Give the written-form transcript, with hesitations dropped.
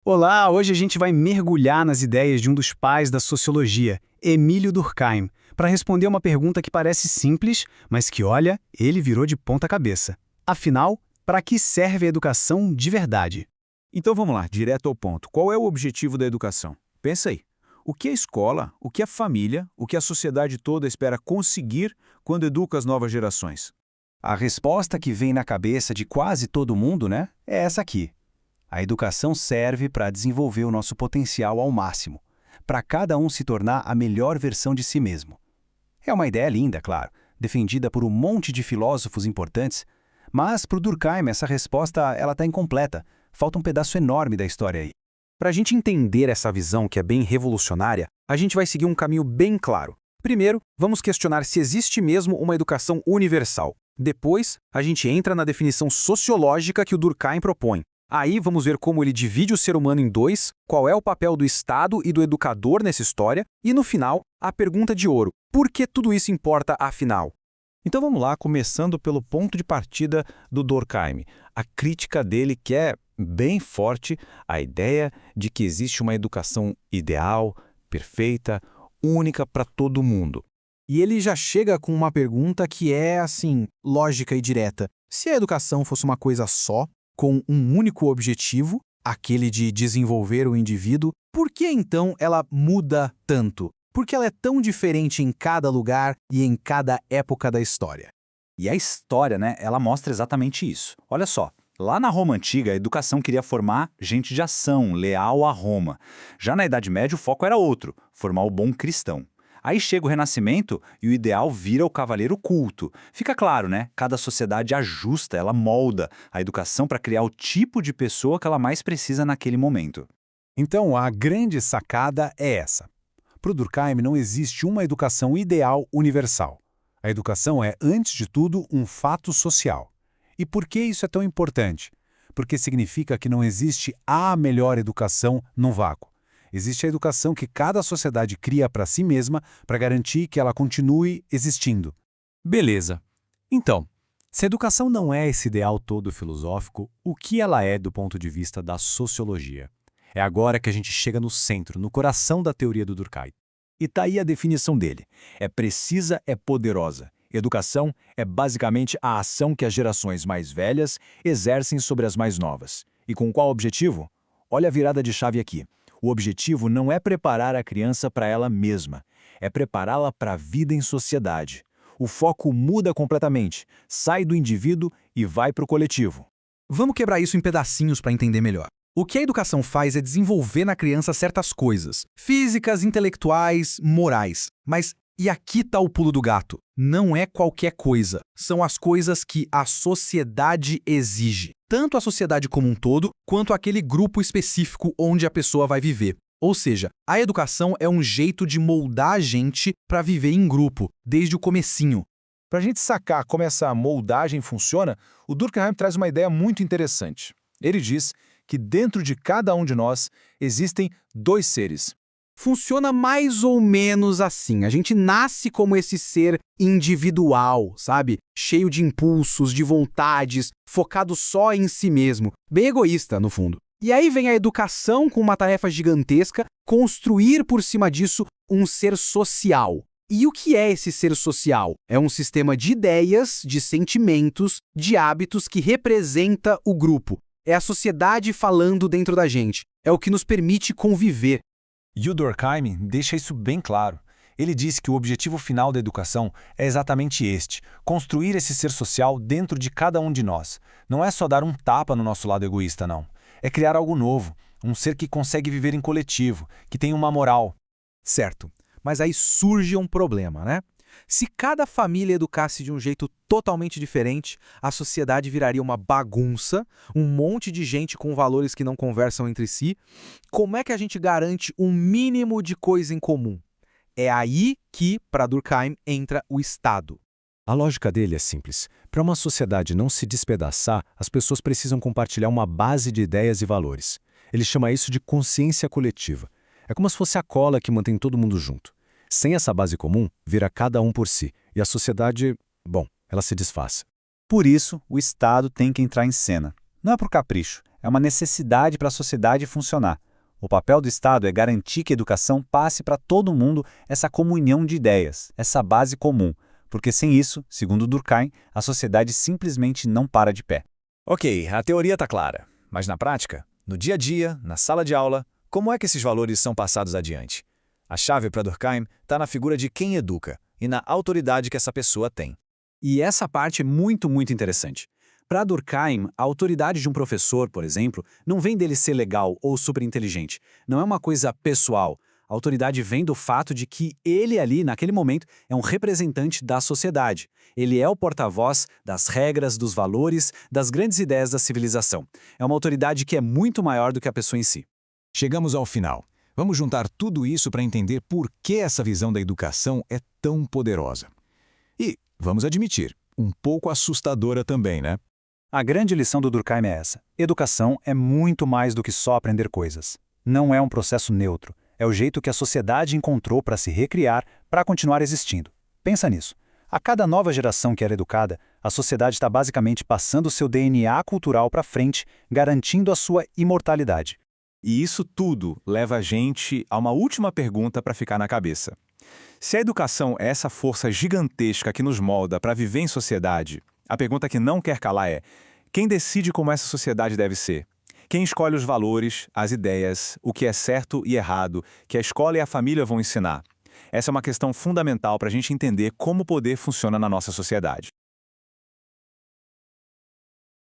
Olá, hoje a gente vai mergulhar nas ideias de um dos pais da sociologia, Emílio Durkheim, para responder uma pergunta que parece simples, mas que, olha, ele virou de ponta cabeça. Afinal, para que serve a educação de verdade? Então vamos lá, direto ao ponto. Qual é o objetivo da educação? Pensa aí. O que a escola, o que a família, o que a sociedade toda espera conseguir quando educa as novas gerações? A resposta que vem na cabeça de quase todo mundo, né, é essa aqui. A educação serve para desenvolver o nosso potencial ao máximo, para cada um se tornar a melhor versão de si mesmo. É uma ideia linda, claro, defendida por um monte de filósofos importantes, mas para o Durkheim essa resposta está incompleta, falta um pedaço enorme da história aí. Para a gente entender essa visão que é bem revolucionária, a gente vai seguir um caminho bem claro. Primeiro, vamos questionar se existe mesmo uma educação universal. Depois, a gente entra na definição sociológica que o Durkheim propõe. Aí vamos ver como ele divide o ser humano em dois, qual é o papel do Estado e do educador nessa história, e no final, a pergunta de ouro: por que tudo isso importa afinal? Então vamos lá, começando pelo ponto de partida do Durkheim. A crítica dele que é bem forte, a ideia de que existe uma educação ideal, perfeita, única para todo mundo. E ele já chega com uma pergunta que é, assim, lógica e direta. Se a educação fosse uma coisa só, com um único objetivo, aquele de desenvolver o indivíduo, por que então ela muda tanto? Por que ela é tão diferente em cada lugar e em cada época da história? E a história, né, ela mostra exatamente isso. Olha só, lá na Roma Antiga, a educação queria formar gente de ação, leal a Roma. Já na Idade Média, o foco era outro, formar o bom cristão. Aí chega o Renascimento e o ideal vira o cavaleiro culto. Fica claro, né? Cada sociedade ajusta, ela molda a educação para criar o tipo de pessoa que ela mais precisa naquele momento. Então a grande sacada é essa. Para o Durkheim não existe uma educação ideal universal. A educação é, antes de tudo, um fato social. E por que isso é tão importante? Porque significa que não existe a melhor educação num vácuo. Existe a educação que cada sociedade cria para si mesma para garantir que ela continue existindo. Beleza. Então, se a educação não é esse ideal todo filosófico, o que ela é do ponto de vista da sociologia? É agora que a gente chega no centro, no coração da teoria do Durkheim. E tá aí a definição dele. É precisa, é poderosa. Educação é basicamente a ação que as gerações mais velhas exercem sobre as mais novas. E com qual objetivo? Olha a virada de chave aqui. O objetivo não é preparar a criança para ela mesma, é prepará-la para a vida em sociedade. O foco muda completamente, sai do indivíduo e vai para o coletivo. Vamos quebrar isso em pedacinhos para entender melhor. O que a educação faz é desenvolver na criança certas coisas, físicas, intelectuais, morais. Mas e aqui está o pulo do gato. Não é qualquer coisa. São as coisas que a sociedade exige. Tanto a sociedade como um todo, quanto aquele grupo específico onde a pessoa vai viver. Ou seja, a educação é um jeito de moldar a gente para viver em grupo, desde o comecinho. Para a gente sacar como essa moldagem funciona, o Durkheim traz uma ideia muito interessante. Ele diz que dentro de cada um de nós existem dois seres. Funciona mais ou menos assim. A gente nasce como esse ser individual, sabe? Cheio de impulsos, de vontades, focado só em si mesmo. Bem egoísta, no fundo. E aí vem a educação com uma tarefa gigantesca, construir por cima disso um ser social. E o que é esse ser social? É um sistema de ideias, de sentimentos, de hábitos que representa o grupo. É a sociedade falando dentro da gente. É o que nos permite conviver. E o Durkheim deixa isso bem claro. Ele diz que o objetivo final da educação é exatamente este: construir esse ser social dentro de cada um de nós. Não é só dar um tapa no nosso lado egoísta, não. É criar algo novo, um ser que consegue viver em coletivo, que tem uma moral. Certo, mas aí surge um problema, né? Se cada família educasse de um jeito totalmente diferente, a sociedade viraria uma bagunça, um monte de gente com valores que não conversam entre si. Como é que a gente garante um mínimo de coisa em comum? É aí que, para Durkheim, entra o Estado. A lógica dele é simples. Para uma sociedade não se despedaçar, as pessoas precisam compartilhar uma base de ideias e valores. Ele chama isso de consciência coletiva. É como se fosse a cola que mantém todo mundo junto. Sem essa base comum, vira cada um por si, e a sociedade, ela se desfaz. Por isso, o Estado tem que entrar em cena. Não é por capricho, é uma necessidade para a sociedade funcionar. O papel do Estado é garantir que a educação passe para todo mundo essa comunhão de ideias, essa base comum, porque sem isso, segundo Durkheim, a sociedade simplesmente não para de pé. Ok, a teoria está clara, mas na prática, no dia a dia, na sala de aula, como é que esses valores são passados adiante? A chave para Durkheim está na figura de quem educa e na autoridade que essa pessoa tem. E essa parte é muito interessante. Para Durkheim, a autoridade de um professor, por exemplo, não vem dele ser legal ou superinteligente. Não é uma coisa pessoal. A autoridade vem do fato de que ele ali, naquele momento, é um representante da sociedade. Ele é o porta-voz das regras, dos valores, das grandes ideias da civilização. É uma autoridade que é muito maior do que a pessoa em si. Chegamos ao final. Vamos juntar tudo isso para entender por que essa visão da educação é tão poderosa. E, vamos admitir, um pouco assustadora também, né? A grande lição do Durkheim é essa. Educação é muito mais do que só aprender coisas. Não é um processo neutro. É o jeito que a sociedade encontrou para se recriar, para continuar existindo. Pensa nisso. A cada nova geração que era educada, a sociedade está basicamente passando seu DNA cultural para frente, garantindo a sua imortalidade. E isso tudo leva a gente a uma última pergunta para ficar na cabeça. Se a educação é essa força gigantesca que nos molda para viver em sociedade, a pergunta que não quer calar é: quem decide como essa sociedade deve ser? Quem escolhe os valores, as ideias, o que é certo e errado, que a escola e a família vão ensinar? Essa é uma questão fundamental para a gente entender como o poder funciona na nossa sociedade.